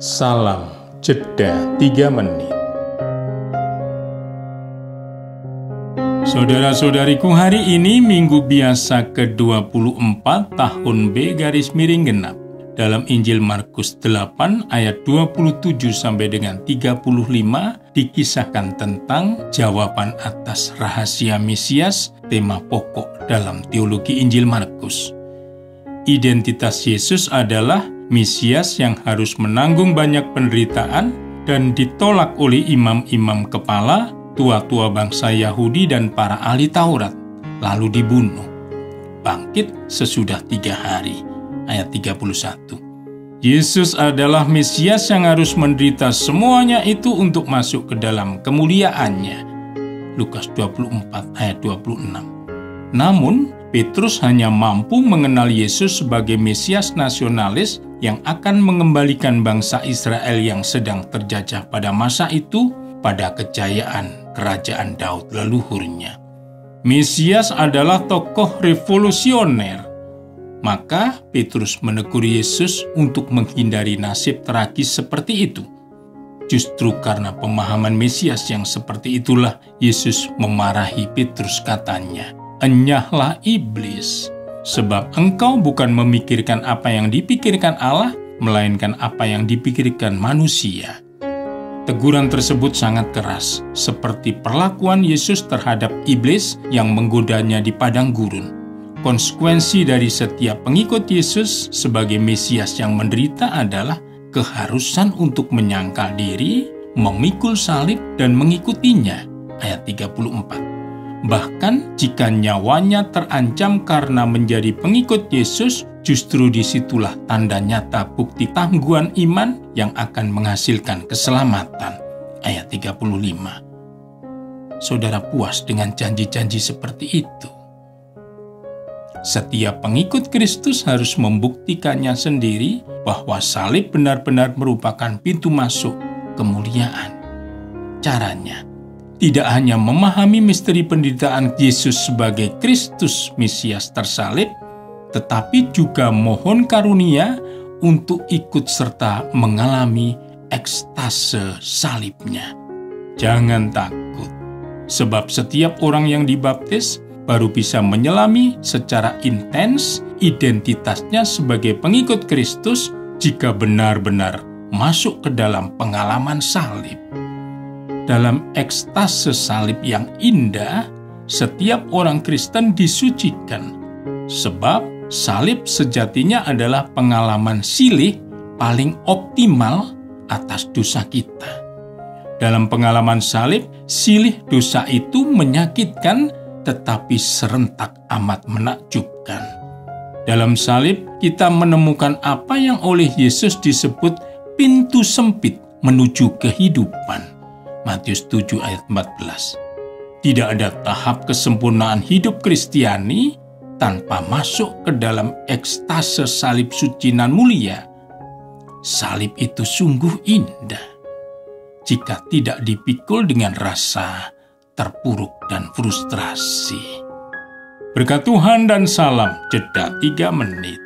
Salam Jeda 3 menit. Saudara-saudariku, hari ini Minggu Biasa ke-24 tahun B/miring genap. Dalam Injil Markus 8 ayat 27 sampai dengan 35 dikisahkan tentang jawaban atas rahasia Mesias, tema pokok dalam teologi Injil Markus. Identitas Yesus adalah Mesias yang harus menanggung banyak penderitaan dan ditolak oleh imam-imam kepala, tua-tua bangsa Yahudi dan para ahli Taurat, lalu dibunuh. Bangkit sesudah 3 hari. Ayat 31. Yesus adalah Mesias yang harus menderita semuanya itu untuk masuk ke dalam kemuliaannya. Lukas 24 ayat 26. Namun, Petrus hanya mampu mengenal Yesus sebagai Mesias nasionalis yang akan mengembalikan bangsa Israel yang sedang terjajah pada masa itu pada kejayaan kerajaan Daud leluhurnya. Mesias adalah tokoh revolusioner. Maka Petrus menegur Yesus untuk menghindari nasib tragis seperti itu. Justru karena pemahaman Mesias yang seperti itulah Yesus memarahi Petrus, katanya, "Enyahlah iblis, sebab engkau bukan memikirkan apa yang dipikirkan Allah, melainkan apa yang dipikirkan manusia." Teguran tersebut sangat keras, seperti perlakuan Yesus terhadap iblis yang menggodanya di padang gurun. Konsekuensi dari setiap pengikut Yesus sebagai Mesias yang menderita adalah keharusan untuk menyangkal diri, memikul salib, dan mengikutinya. Ayat 34. Bahkan jika nyawanya terancam karena menjadi pengikut Yesus, justru disitulah tanda nyata bukti tangguhan iman yang akan menghasilkan keselamatan. Ayat 35. Saudara puas dengan janji-janji seperti itu? Setiap pengikut Kristus harus membuktikannya sendiri bahwa salib benar-benar merupakan pintu masuk kemuliaan. Caranya, tidak hanya memahami misteri penderitaan Yesus sebagai Kristus Mesias tersalib, tetapi juga mohon karunia untuk ikut serta mengalami ekstase salibnya. Jangan takut, sebab setiap orang yang dibaptis baru bisa menyelami secara intens identitasnya sebagai pengikut Kristus jika benar-benar masuk ke dalam pengalaman salib. Dalam ekstase salib yang indah, setiap orang Kristen disucikan, sebab salib sejatinya adalah pengalaman silih paling optimal atas dosa kita. Dalam pengalaman salib, silih dosa itu menyakitkan tetapi serentak amat menakjubkan. Dalam salib, kita menemukan apa yang oleh Yesus disebut pintu sempit menuju kehidupan. Matius 7 ayat 14. Tidak ada tahap kesempurnaan hidup Kristiani tanpa masuk ke dalam ekstase salib suci nan mulia. Salib itu sungguh indah jika tidak dipikul dengan rasa terpuruk dan frustrasi. Berkat Tuhan dan salam Jeda 3 menit.